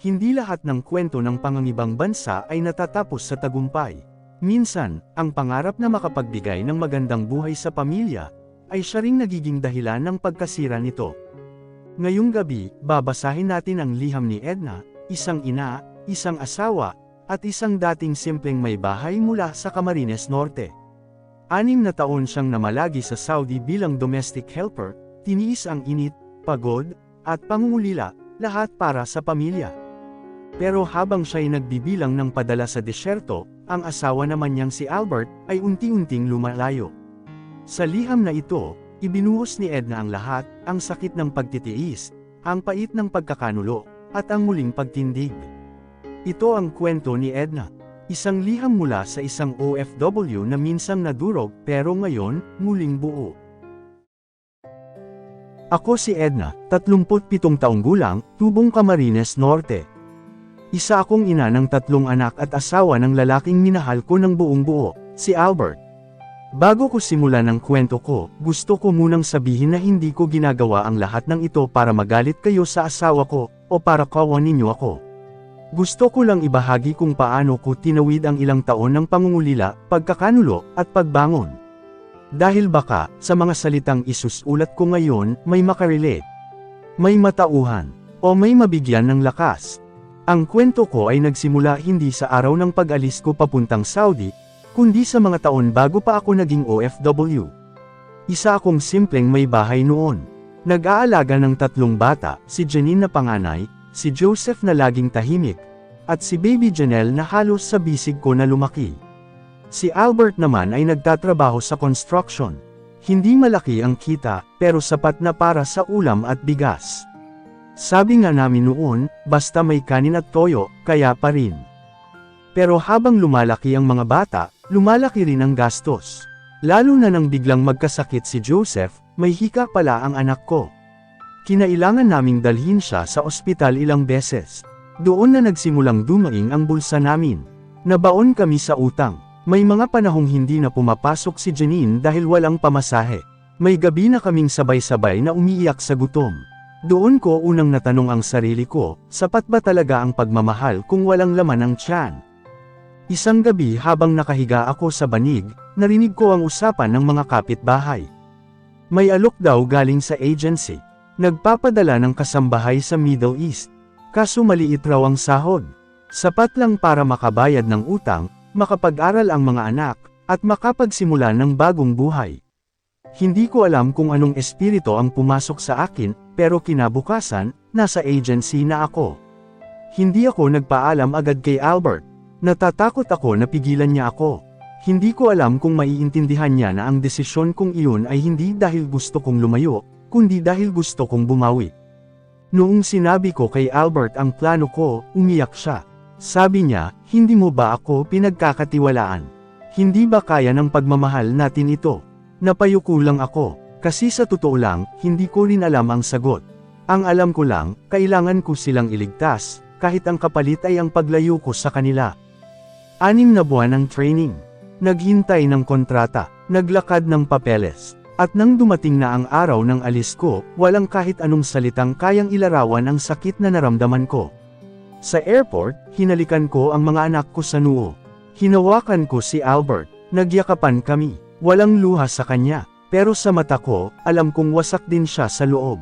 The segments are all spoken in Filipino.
Hindi lahat ng kwento ng pangangibang bansa ay natatapos sa tagumpay. Minsan, ang pangarap na makapagbigay ng magandang buhay sa pamilya, ay siya ring nagiging dahilan ng pagkasira nito. Ngayong gabi, babasahin natin ang liham ni Edna, isang ina, isang asawa, at isang dating simpleng may bahay mula sa Camarines Norte. 6 na taon siyang namalagi sa Saudi bilang domestic helper, tiniis ang init, pagod, at pangungulila, lahat para sa pamilya. Pero habang siya'y nagbibilang ng padala sa disyerto, ang asawa naman niyang si Albert ay unti-unting lumalayo. Sa liham na ito, ibinuhos ni Edna ang lahat, ang sakit ng pagtitiis, ang pait ng pagkakanulo, at ang muling pagtindig. Ito ang kwento ni Edna. Isang liham mula sa isang OFW na minsang nadurog pero ngayon, muling buo. Ako si Edna, 37 taong gulang, tubong Camarines Norte. Isa akong ina ng 3 anak at asawa ng lalaking minahal ko ng buong buo, si Albert. Bago ko simulan ang kwento ko, gusto ko munang sabihin na hindi ko ginagawa ang lahat ng ito para magalit kayo sa asawa ko, o para kawan ninyo ako. Gusto ko lang ibahagi kung paano ko tinawid ang ilang taon ng pangungulila, pagkakanulo, at pagbangon. Dahil baka, sa mga salitang isusulat ko ngayon, may makarelate, may matauhan, o may mabigyan ng lakas. Ang kwento ko ay nagsimula hindi sa araw ng pag-alis ko papuntang Saudi, kundi sa mga taon bago pa ako naging OFW. Isa akong simpleng may bahay noon. Nag-aalaga ng 3 bata, si Janine na panganay, si Joseph na laging tahimik, at si baby Janelle na halos sa bisig ko na lumaki. Si Albert naman ay nagtatrabaho sa construction. Hindi malaki ang kita, pero sapat na para sa ulam at bigas. Sabi nga namin noon, basta may kanin at toyo, kaya pa rin. Pero habang lumalaki ang mga bata, lumalaki rin ang gastos. Lalo na nang biglang magkasakit si Joseph, may hika pala ang anak ko. Kinailangan naming dalhin siya sa ospital ilang beses. Doon na nagsimulang dumaing ang bulsa namin. Nabaon kami sa utang. May mga panahong hindi na pumapasok si Janine dahil walang pamasahe. May gabi na kaming sabay-sabay na umiiyak sa gutom. Doon ko unang natanong ang sarili ko, sapat ba talaga ang pagmamahal kung walang laman ang tiyan? Isang gabi habang nakahiga ako sa banig, narinig ko ang usapan ng mga kapitbahay. May alok daw galing sa agency. Nagpapadala ng kasambahay sa Middle East. Kaso maliit raw ang sahod. Sapat lang para makabayad ng utang, makapag-aral ang mga anak, at makapagsimula ng bagong buhay. Hindi ko alam kung anong espiritu ang pumasok sa akin, pero kinabukasan, nasa agency na ako. Hindi ako nagpaalam agad kay Albert. Natatakot ako na pigilan niya ako. Hindi ko alam kung maiintindihan niya na ang desisyon kong iyon ay hindi dahil gusto kong lumayo, kundi dahil gusto kong bumawi. Noong sinabi ko kay Albert ang plano ko, umiyak siya. Sabi niya, hindi mo ba ako pinagkakatiwalaan? Hindi ba kaya ng pagmamahal natin ito? Napayuko lang ako, kasi sa totoo lang, hindi ko rin alam ang sagot. Ang alam ko lang, kailangan ko silang iligtas, kahit ang kapalit ay ang paglayo ko sa kanila. 6 na buwan ng training. Naghintay ng kontrata, naglakad ng papeles. At nang dumating na ang araw ng alis ko, walang kahit anong salitang kayang ilarawan ang sakit na naramdaman ko. Sa airport, hinalikan ko ang mga anak ko sa noo. Hinawakan ko si Albert, nagyakapan kami. Walang luha sa kanya, pero sa mata ko, alam kong wasak din siya sa loob.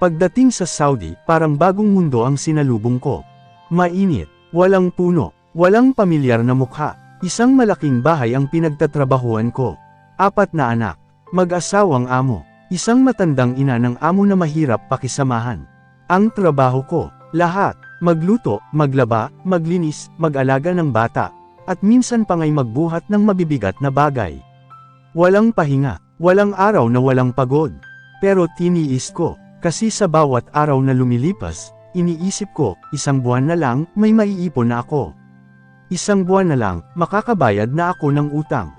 Pagdating sa Saudi, parang bagong mundo ang sinalubong ko. Mainit, walang puno, walang pamilyar na mukha. Isang malaking bahay ang pinagtatrabahuan ko. 4 na anak, mag-asawang amo, isang matandang ina ng amo na mahirap pakisamahan. Ang trabaho ko, lahat, magluto, maglaba, maglinis, mag-alaga ng bata, at minsan pa nga'y magbuhat ng mabibigat na bagay. Walang pahinga, walang araw na walang pagod. Pero tiniis ko, kasi sa bawat araw na lumilipas, iniisip ko, 1 buwan na lang, may maiipon na ako. 1 buwan na lang, makakabayad na ako ng utang.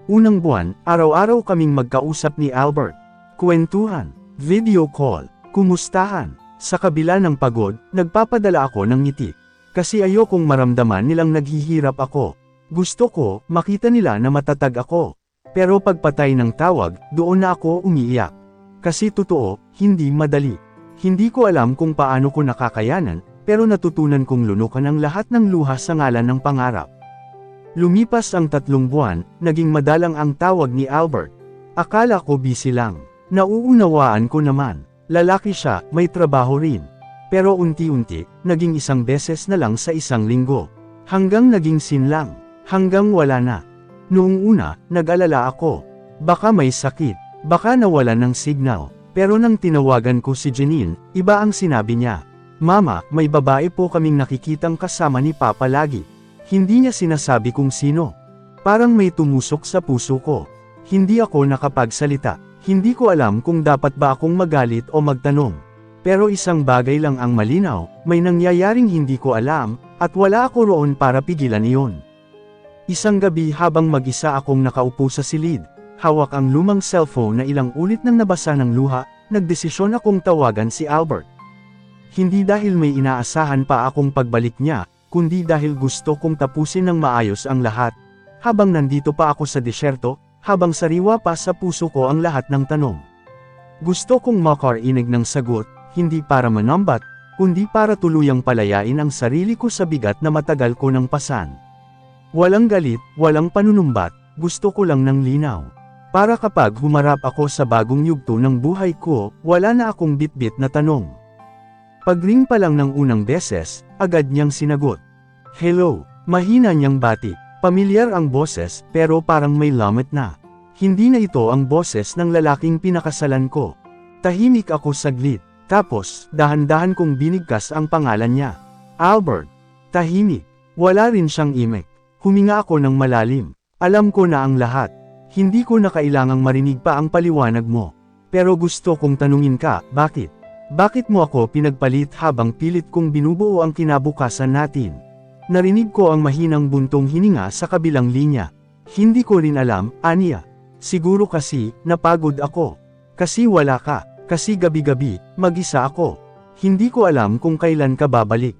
Unang buwan, araw-araw kaming magkausap ni Albert. Kwentuhan, video call, kumustahan. Sa kabila ng pagod, nagpapadala ako ng ngiti. Kasi ayokong maramdaman nilang naghihirap ako. Gusto ko, makita nila na matatag ako. Pero pagpatay ng tawag, doon na ako umiiyak. Kasi totoo, hindi madali. Hindi ko alam kung paano ko nakakayanan, pero natutunan kong lunukan ang lahat ng luha sa ngalan ng pangarap. Lumipas ang 3 buwan, naging madalang ang tawag ni Albert. Akala ko busy lang. Nauunawaan ko naman. Lalaki siya, may trabaho rin. Pero unti-unti, naging 1 beses na lang sa 1 linggo. Hanggang naging sinlang. Hanggang wala na. Noong una, nag-alala ako. Baka may sakit. Baka nawalan ng signal. Pero nang tinawagan ko si Janine, iba ang sinabi niya. Mama, may babae po kaming nakikitang kasama ni Papa lagi. Hindi niya sinasabi kung sino. Parang may tumusok sa puso ko. Hindi ako nakapagsalita. Hindi ko alam kung dapat ba akong magalit o magtanong. Pero isang bagay lang ang malinaw, may nangyayaring hindi ko alam, at wala ako roon para pigilan iyon. Isang gabi habang mag-isa akong nakaupo sa silid, hawak ang lumang cellphone na ilang ulit nang nabasa ng luha, nagdesisyon akong tawagan si Albert. Hindi dahil may inaasahan pa akong pagbalik niya, kundi dahil gusto kong tapusin ng maayos ang lahat. Habang nandito pa ako sa disyerto, habang sariwa pa sa puso ko ang lahat ng tanong. Gusto kong makarinig ng sagot, hindi para manambat, kundi para tuluyang palayain ang sarili ko sa bigat na matagal ko nang pasan. Walang galit, walang panunumbat, gusto ko lang ng linaw. Para kapag humarap ako sa bagong yugto ng buhay ko, wala na akong bitbit na tanong. Pagring pa lang ng unang beses, agad niyang sinagot. Hello, mahina niyang bati. Pamilyar ang boses, pero parang may lamat na. Hindi na ito ang boses ng lalaking pinakasalan ko. Tahimik ako saglit, tapos, dahan-dahan kong binigkas ang pangalan niya. Albert. Tahimik. Wala rin siyang imek. Huminga ako ng malalim. Alam ko na ang lahat. Hindi ko na kailangang marinig pa ang paliwanag mo. Pero gusto kong tanungin ka, bakit? Bakit mo ako pinagpalit habang pilit kong binubuo ang kinabukasan natin? Narinig ko ang mahinang buntong hininga sa kabilang linya. Hindi ko rin alam, aniya. Siguro kasi, napagod ako. Kasi wala ka. Kasi gabi-gabi, mag-isa ako. Hindi ko alam kung kailan ka babalik.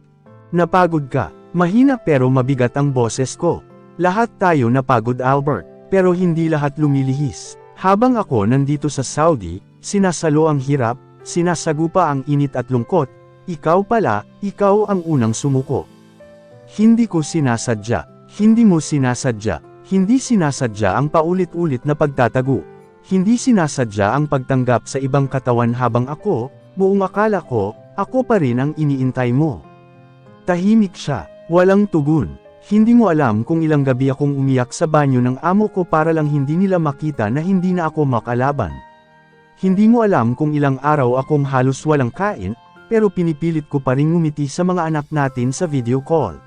Napagod ka. Mahina pero mabigat ang boses ko. Lahat tayo napagod, Albert. Pero hindi lahat lumilihis. Habang ako nandito sa Saudi, sinasalo ang hirap, sinasagupa ang init at lungkot. Ikaw pala, ikaw ang unang sumuko. Hindi ko sinasadya, hindi mo sinasadya, hindi sinasadya ang paulit-ulit na pagtatago. Hindi sinasadya ang pagtanggap sa ibang katawan habang ako, buong akala ko, ako pa rin ang iniintay mo. Tahimik siya, walang tugon. Hindi mo alam kung ilang gabi akong umiyak sa banyo ng amo ko para lang hindi nila makita na hindi na ako makalaban. Hindi mo alam kung ilang araw akong halos walang kain, pero pinipilit ko pa rin ngumiti sa mga anak natin sa video call.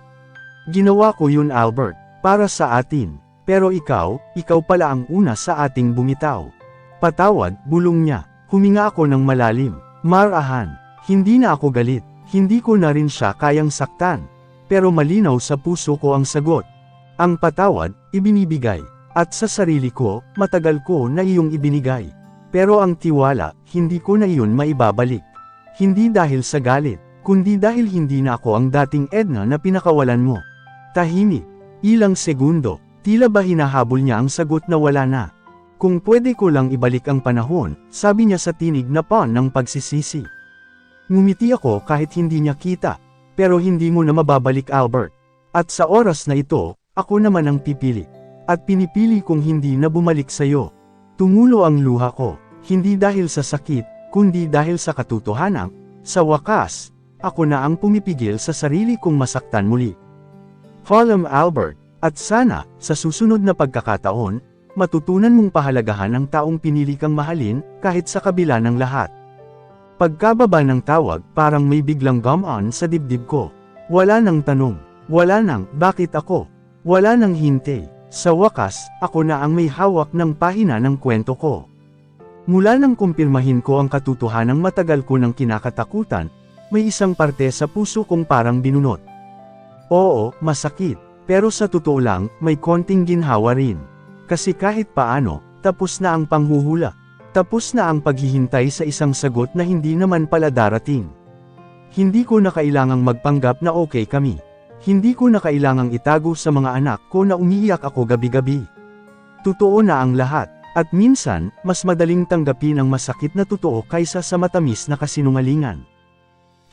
Ginawa ko yun, Albert, para sa atin. Pero ikaw pala ang una sa ating bumitaw. Patawad, bulong niya. Huminga ako ng malalim. Marahan, hindi na ako galit. Hindi ko na rin siya kayang saktan. Pero malinaw sa puso ko ang sagot. Ang patawad, ibinibigay. At sa sarili ko, matagal ko na iyong ibinigay. Pero ang tiwala, hindi ko na iyon maibabalik. Hindi dahil sa galit, kundi dahil hindi na ako ang dating Edna na pinakawalan mo. Tahimik. Ilang segundo, tila ba hinahabol niya ang sagot na wala na. Kung pwede ko lang ibalik ang panahon, sabi niya sa tinig na pan ng pagsisisi. Ngumiti ako kahit hindi niya kita. Pero hindi mo na mababalik, Albert. At sa oras na ito, ako naman ang pipili. At pinipili kong hindi na bumalik sa'yo. Tumulo ang luha ko, hindi dahil sa sakit, kundi dahil sa katotohanan. Sa wakas, ako na ang pumipigil sa sarili kong masaktan muli. Follow Albert, at sana, sa susunod na pagkakataon, matutunan mong pahalagahan ang taong pinili kang mahalin, kahit sa kabila ng lahat. Pagkababa ng tawag, parang may biglang gumaan sa dibdib ko. Wala nang tanong, wala nang, bakit ako? Wala nang hintay. Sa wakas, ako na ang may hawak ng pahina ng kwento ko. Mula nang kumpirmahin ko ang katotohanang matagal ko nang kinakatakutan, may isang parte sa puso kong parang binunot. Oo, masakit. Pero sa totoo lang, may konting ginhawa rin. Kasi kahit paano, tapos na ang panghuhula. Tapos na ang paghihintay sa isang sagot na hindi naman pala darating. Hindi ko na kailangang magpanggap na okay kami. Hindi ko na kailangang itago sa mga anak ko na umiiyak ako gabi-gabi. Totoo na ang lahat, at minsan, mas madaling tanggapin ang masakit na totoo kaysa sa matamis na kasinungalingan.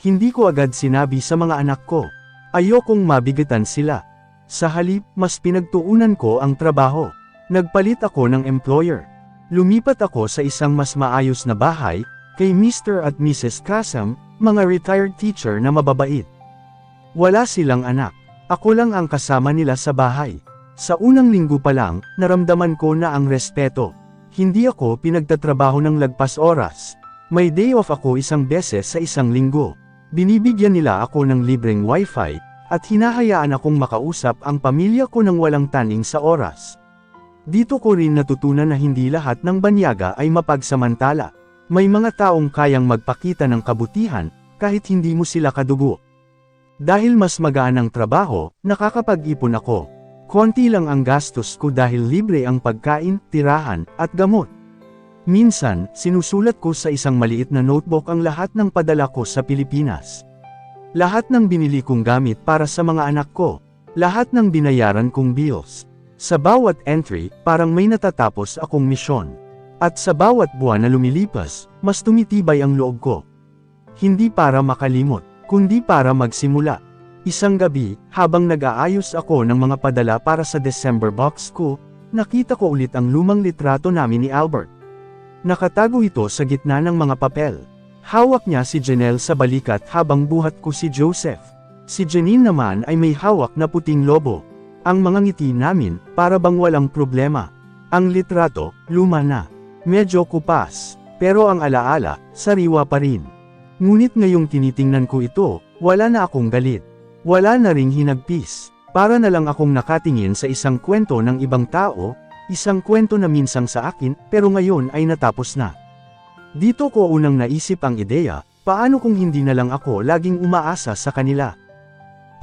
Hindi ko agad sinabi sa mga anak ko. Ayokong mabigatan sila. Sa halip, mas pinagtuunan ko ang trabaho. Nagpalit ako ng employer. Lumipat ako sa isang mas maayos na bahay, kay Mr. at Mrs. Kasam, mga retired teacher na mababait. Wala silang anak. Ako lang ang kasama nila sa bahay. Sa unang linggo pa lang, naramdaman ko na ang respeto. Hindi ako pinagtatrabaho ng lagpas oras. May day off ako isang beses sa isang linggo. Binibigyan nila ako ng libreng wifi, at hinahayaan akong makausap ang pamilya ko ng walang taning sa oras. Dito ko rin natutunan na hindi lahat ng banyaga ay mapagsamantala. May mga taong kayang magpakita ng kabutihan, kahit hindi mo sila kadugo. Dahil mas magaan ang trabaho, nakakapag-ipon ako. Konti lang ang gastos ko dahil libre ang pagkain, tirahan, at gamot. Minsan, sinusulat ko sa isang maliit na notebook ang lahat ng padala ko sa Pilipinas. Lahat ng binili kong gamit para sa mga anak ko. Lahat ng binayaran kong bills. Sa bawat entry, parang may natatapos akong misyon. At sa bawat buwan na lumilipas, mas tumitibay ang loob ko. Hindi para makalimot, kundi para magsimula. Isang gabi, habang nag-aayos ako ng mga padala para sa December box ko, nakita ko ulit ang lumang litrato namin ni Albert. Nakatago ito sa gitna ng mga papel. Hawak niya si Janelle sa balikat habang buhat ko si Joseph. Si Janine naman ay may hawak na puting lobo. Ang mga ngiti namin, para bang walang problema. Ang litrato, luma na. Medyo kupas, pero ang alaala, sariwa pa rin. Ngunit ngayong tinitingnan ko ito, wala na akong galit. Wala na ring hinagpis. Para na lang akong nakatingin sa isang kwento ng ibang tao, isang kwento na minsang sa akin, pero ngayon ay natapos na. Dito ko unang naisip ang ideya, paano kung hindi na lang ako laging umaasa sa kanila?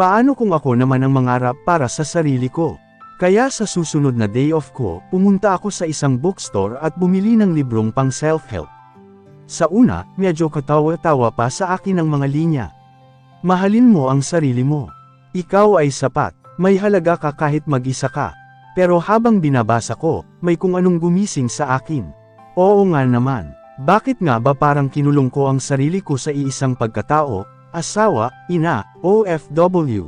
Paano kung ako naman ang mangarap para sa sarili ko? Kaya sa susunod na day off ko, pumunta ako sa isang bookstore at bumili ng librong pang self-help. Sa una, medyo katawa-tawa pa sa akin ang mga linya. Mahalin mo ang sarili mo. Ikaw ay sapat, may halaga ka kahit mag-isa ka. Pero habang binabasa ko, may kung anong gumising sa akin. Oo nga naman, bakit nga ba parang kinulong ko ang sarili ko sa iisang pagkatao, asawa, ina, OFW?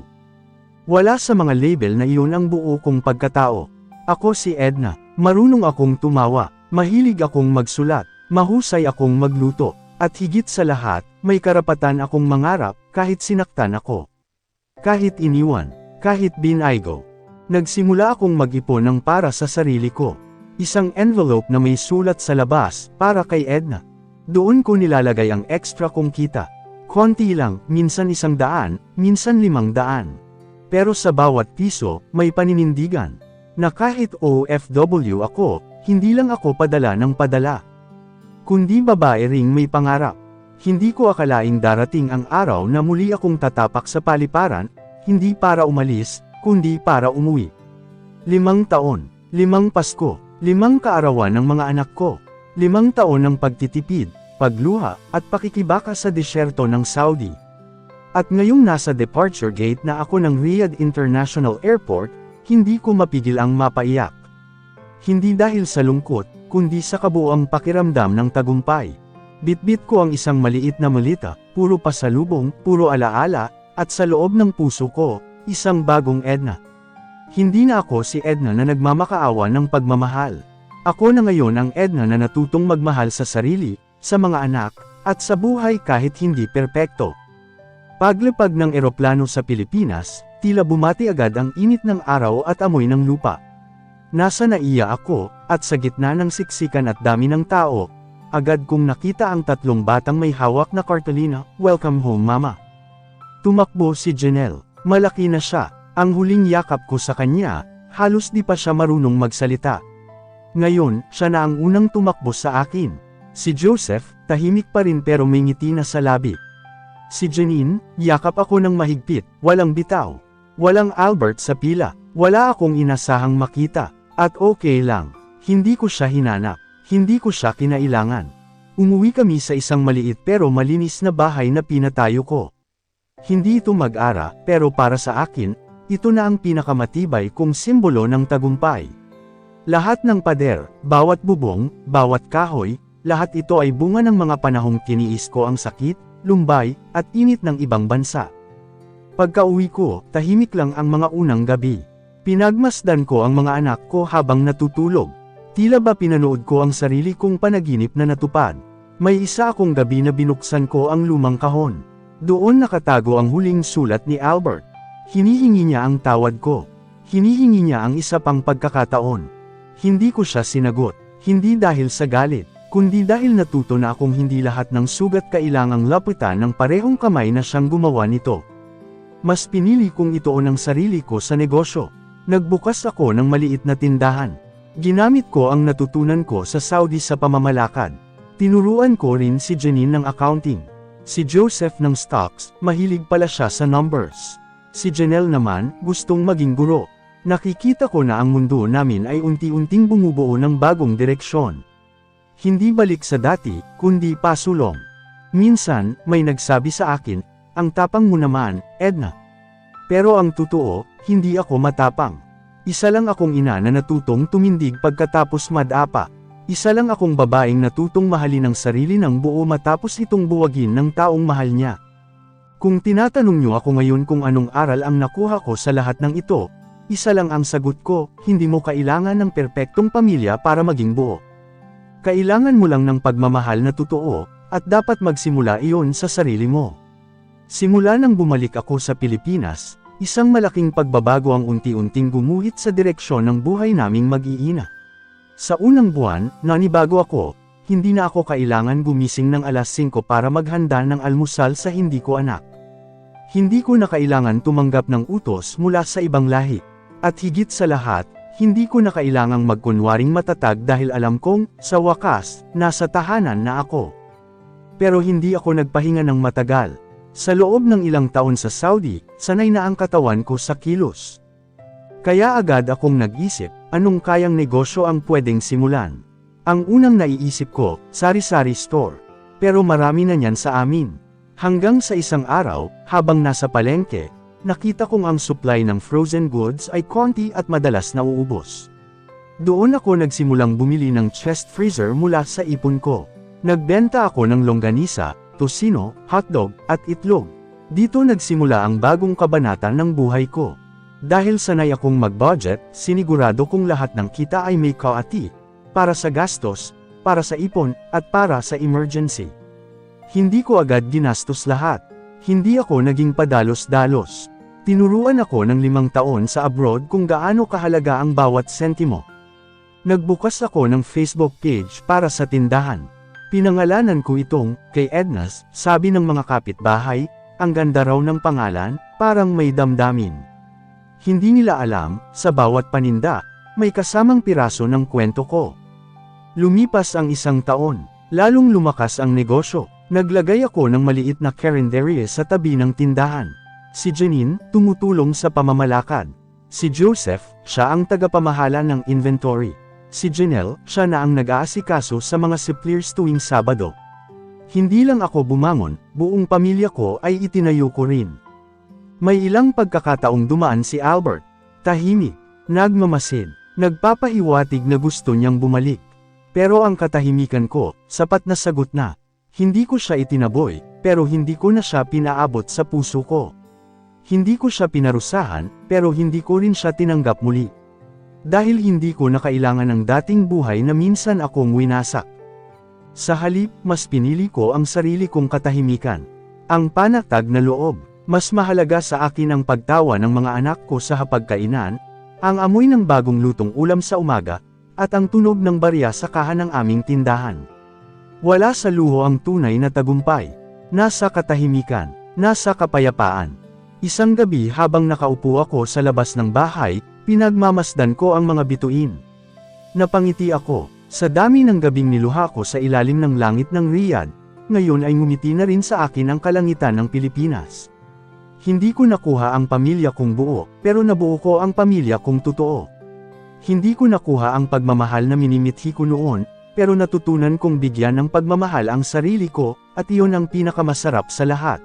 Wala sa mga label na iyon ang buo kong pagkatao. Ako si Edna, marunong akong tumawa, mahilig akong magsulat, mahusay akong magluto, at higit sa lahat, may karapatan akong mangarap, kahit sinaktan ako. Kahit iniwan, kahit binaygo. Nagsimula akong mag-ipon ng para sa sarili ko. Isang envelope na may sulat sa labas, para kay Edna. Doon ko nilalagay ang extra kong kita. Konti lang, minsan 100, minsan 500. Pero sa bawat piso, may paninindigan. Na kahit OFW ako, hindi lang ako padala ng padala. Kundi babae ring may pangarap. Hindi ko akalaing darating ang araw na muli akong tatapak sa paliparan, hindi para umalis, kundi para umuwi. 5 taon, 5 Pasko, 5 kaarawan ng mga anak ko, 5 taon ng pagtitipid, pagluha, at pakikibaka sa disyerto ng Saudi. At ngayong nasa departure gate na ako ng Riyadh International Airport, hindi ko mapigil ang mapaiyak. Hindi dahil sa lungkot, kundi sa kabuuang pakiramdam ng tagumpay. Bitbit ko ang isang maliit na malita, puro pasalubong, puro alaala, at sa loob ng puso ko, isang bagong Edna. Hindi na ako si Edna na nagmamakaawa ng pagmamahal. Ako na ngayon ang Edna na natutong magmahal sa sarili, sa mga anak, at sa buhay kahit hindi perpekto. Paglapag ng eroplano sa Pilipinas, tila bumati agad ang init ng araw at amoy ng lupa. Nasa naiya ako, at sa gitna ng siksikan at dami ng tao, agad kong nakita ang 3 batang may hawak na kartolina, "Welcome home mama." Tumakbo si Janelle, malaki na siya, ang huling yakap ko sa kanya, halos di pa siya marunong magsalita. Ngayon, siya na ang unang tumakbo sa akin. Si Joseph, tahimik pa rin pero may ngiti na sa labi. Si Janine, yakap ako ng mahigpit, walang bitaw. Walang Albert sa pila, wala akong inasahang makita, at okay lang. Hindi ko siya hinanap, hindi ko siya kinailangan. Umuwi kami sa isang maliit pero malinis na bahay na pinatayo ko. Hindi ito mag-ara, pero para sa akin, ito na ang pinakamatibay kong simbolo ng tagumpay. Lahat ng pader, bawat bubong, bawat kahoy, lahat ito ay bunga ng mga panahong tiniis ko ang sakit, lumbay, at init ng ibang bansa. Pagka-uwi ko, tahimik lang ang mga unang gabi. Pinagmasdan ko ang mga anak ko habang natutulog. Tila ba pinanood ko ang sarili kong panaginip na natupad. May isa akong gabi na binuksan ko ang lumang kahon. Doon nakatago ang huling sulat ni Albert. Hinihingi niya ang tawad ko. Hinihingi niya ang isa pang pagkakataon. Hindi ko siya sinagot. Hindi dahil sa galit, kundi dahil natuto na akong hindi lahat ng sugat kailangang lapitan ng parehong kamay na siyang gumawa nito. Mas pinili kong ituon ang sarili ko sa negosyo. Nagbukas ako ng maliit na tindahan. Ginamit ko ang natutunan ko sa Saudi sa pamamalakad. Tinuruan ko rin si Janine ng accounting. Si Joseph ng stocks, mahilig pala siya sa numbers. Si Janelle naman, gustong maging guro. Nakikita ko na ang mundo namin ay unti-unting bumubuo ng bagong direksyon. Hindi balik sa dati, kundi pasulong. Minsan, may nagsabi sa akin, ang tapang mo naman, Edna. Pero ang totoo, hindi ako matapang. Isa lang akong ina na natutong tumindig pagkatapos madapa. Isa lang akong babaeng natutong mahalin ang sarili ng buo matapos itong buwagin ng taong mahal niya. Kung tinatanong niyo ako ngayon kung anong aral ang nakuha ko sa lahat ng ito, isa lang ang sagot ko, hindi mo kailangan ng perpektong pamilya para maging buo. Kailangan mo lang ng pagmamahal na totoo, at dapat magsimula iyon sa sarili mo. Simula nang bumalik ako sa Pilipinas, isang malaking pagbabago ang unti-unting gumuhit sa direksyon ng buhay naming mag-iina. Sa unang buwan, nanibago ako, hindi na ako kailangan gumising ng alas 5 para maghanda ng almusal sa hindi ko anak. Hindi ko na kailangan tumanggap ng utos mula sa ibang lahi. At higit sa lahat, hindi ko na kailangang magkunwaring matatag dahil alam kong, sa wakas, nasa tahanan na ako. Pero hindi ako nagpahinga ng matagal. Sa loob ng ilang taon sa Saudi, sanay na ang katawan ko sa kilos. Kaya agad akong nag-isip, anong kayang negosyo ang pwedeng simulan. Ang unang naiisip ko, sari-sari store. Pero marami na niyan sa amin. Hanggang sa isang araw, habang nasa palengke, nakita kong ang supply ng frozen goods ay konti at madalas nauubos. Doon ako nagsimulang bumili ng chest freezer mula sa ipon ko. Nagbenta ako ng longganisa, tosino, hotdog, at itlog. Dito nagsimula ang bagong kabanata ng buhay ko. Dahil sanay akong mag-budget, sinigurado kong lahat ng kita ay may kaati. Para sa gastos, para sa ipon, at para sa emergency. Hindi ko agad ginastos lahat. Hindi ako naging padalos-dalos. Tinuruan ako ng 5 taon sa abroad kung gaano kahalaga ang bawat sentimo. Nagbukas ako ng Facebook page para sa tindahan. Pinangalanan ko itong, kay Edna's, sabi ng mga kapitbahay, ang ganda raw ng pangalan, parang may damdamin. Hindi nila alam, sa bawat paninda, may kasamang piraso ng kwento ko. Lumipas ang 1 taon, lalong lumakas ang negosyo. Naglagay ako ng maliit na carinderia sa tabi ng tindahan. Si Janine, tumutulong sa pamamalakad. Si Joseph, siya ang tagapamahala ng inventory. Si Janelle, siya na ang nag-aasikaso sa mga suppliers tuwing Sabado. Hindi lang ako bumangon, buong pamilya ko ay itinayo ko rin. May ilang pagkakataong dumaan si Albert. Tahimik, nagmamasid, nagpapahiwatig na gusto niyang bumalik. Pero ang katahimikan ko, sapat na sagot na. Hindi ko siya itinaboy, pero hindi ko na siya pinaabot sa puso ko. Hindi ko siya pinarusahan, pero hindi ko rin siya tinanggap muli. Dahil hindi ko na kailangan ng dating buhay na minsan akong winasak. Sa halip, mas pinili ko ang sarili kong katahimikan. Ang panatag na loob, mas mahalaga sa akin ang pagtawa ng mga anak ko sa hapagkainan, ang amoy ng bagong lutong ulam sa umaga, at ang tunog ng barya sa kahan ng aming tindahan. Wala sa luho ang tunay na tagumpay. Nasa katahimikan, nasa kapayapaan. Isang gabi habang nakaupo ako sa labas ng bahay, pinagmamasdan ko ang mga bituin. Napangiti ako, sa dami ng gabing niluha ko sa ilalim ng langit ng Riyadh, ngayon ay ngumiti na rin sa akin ang kalangitan ng Pilipinas. Hindi ko nakuha ang pamilya kong buo, pero nabuo ko ang pamilya kong totoo. Hindi ko nakuha ang pagmamahal na minimithi ko noon, pero natutunan kong bigyan ng pagmamahal ang sarili ko, at iyon ang pinakamasarap sa lahat.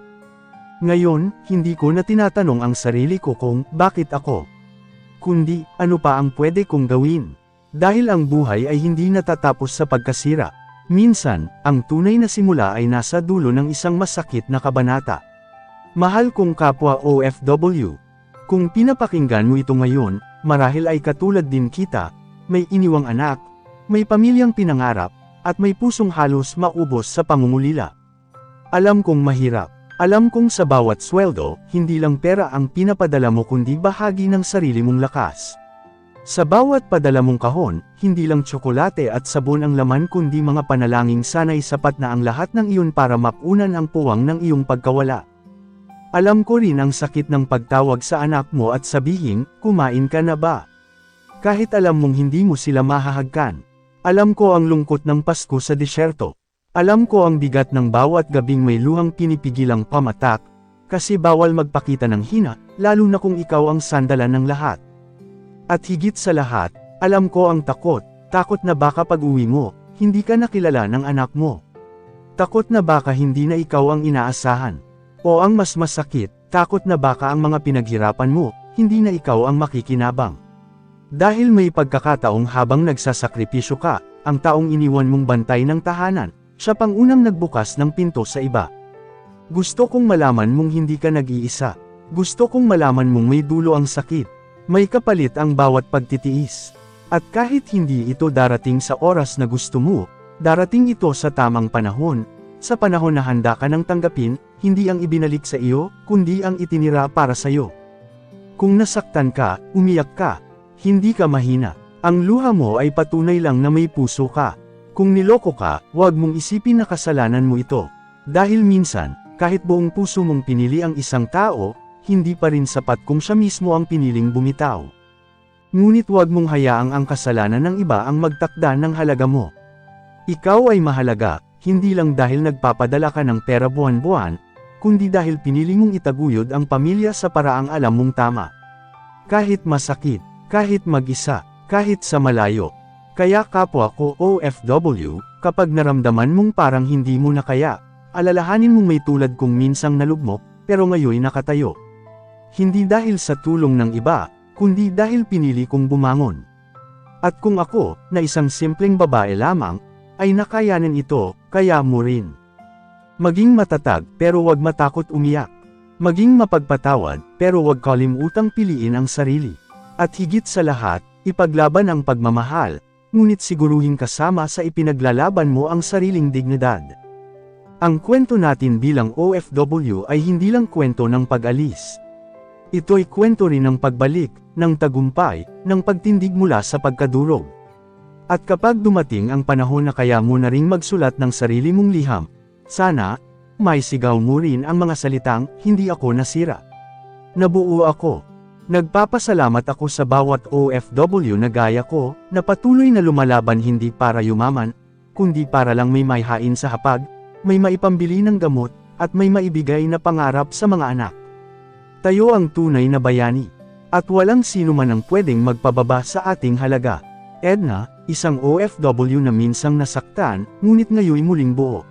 Ngayon, hindi ko na tinatanong ang sarili ko kung, bakit ako? Kundi, ano pa ang pwede kong gawin? Dahil ang buhay ay hindi natatapos sa pagkasira. Minsan, ang tunay na simula ay nasa dulo ng isang masakit na kabanata. Mahal kong kapwa OFW. Kung pinapakinggan mo ito ngayon, marahil ay katulad din kita, may iniwang anak, may pamilyang pinangarap, at may pusong halos maubos sa pangungulila. Alam kong mahirap. Alam kong sa bawat sweldo, hindi lang pera ang pinapadala mo kundi bahagi ng sarili mong lakas. Sa bawat padala mong kahon, hindi lang tsokolate at sabon ang laman kundi mga panalangin sana'y sapat na ang lahat ng iyon para mapunan ang puwang ng iyong pagkawala. Alam ko rin ang sakit ng pagtawag sa anak mo at sabihin, kumain ka na ba? Kahit alam mong hindi mo sila mahahagkan. Alam ko ang lungkot ng Pasko sa disyerto. Alam ko ang bigat ng bawat gabing may luhang pinipigilang pamatak, kasi bawal magpakita ng hina, lalo na kung ikaw ang sandalan ng lahat. At higit sa lahat, alam ko ang takot na baka pag-uwi mo, hindi ka nakilala ng anak mo. Takot na baka hindi na ikaw ang inaasahan. O ang mas masakit, takot na baka ang mga pinaghirapan mo, hindi na ikaw ang makikinabang. Dahil may pagkakataong habang nagsasakripisyo ka, ang taong iniwan mong bantay ng tahanan, siya pang unang nagbukas ng pinto sa iba. Gusto kong malaman mong hindi ka nag-iisa. Gusto kong malaman mong may dulo ang sakit. May kapalit ang bawat pagtitiis. At kahit hindi ito darating sa oras na gusto mo, darating ito sa tamang panahon. Sa panahon na handa ka nang tanggapin, hindi ang ibinalik sa iyo, kundi ang itinira para sa iyo. Kung nasaktan ka, umiyak ka. Hindi ka mahina. Ang luha mo ay patunay lang na may puso ka. Kung niloko ka, huwag mong isipin na kasalanan mo ito. Dahil minsan, kahit buong puso mong pinili ang isang tao, hindi pa rin sapat kung siya mismo ang piniling bumitaw. Ngunit huwag mong hayaang ang kasalanan ng iba ang magtakda ng halaga mo. Ikaw ay mahalaga, hindi lang dahil nagpapadala ka ng pera buwan-buwan, kundi dahil pinili mong itaguyod ang pamilya sa paraang alam mong tama. Kahit masakit, kahit mag-isa, kahit sa malayo. Kaya kapwa ko OFW, kapag naramdaman mong parang hindi mo na kaya, alalahanin mong may tulad kong minsang nalugmok, pero ngayon nakatayo. Hindi dahil sa tulong ng iba, kundi dahil pinili kong bumangon. At kung ako, na isang simpleng babae lamang, ay nakayanan ito, kaya mo rin. Maging matatag, pero wag matakot umiyak. Maging mapagpatawad, pero wag kalimutang piliin ang sarili. At higit sa lahat, ipaglaban ang pagmamahal, ngunit siguruhin kasama sa ipinaglalaban mo ang sariling dignidad. Ang kwento natin bilang OFW ay hindi lang kwento ng pag-alis. Ito'y kwento rin ng pagbalik, ng tagumpay, ng pagtindig mula sa pagkadurog. At kapag dumating ang panahon na kaya mo na ring magsulat ng sarili mong liham, sana, may sigaw mo rin ang mga salitang, hindi ako nasira. Nabuo ako. Nagpapasalamat ako sa bawat OFW na gaya ko, na patuloy na lumalaban hindi para yumaman, kundi para lang may maihain sa hapag, may maipambili ng gamot, at may maibigay na pangarap sa mga anak. Tayo ang tunay na bayani. At walang sino man ang pwedeng magpababa sa ating halaga. Edna, isang OFW na minsang nasaktan, ngunit ngayon muling buo.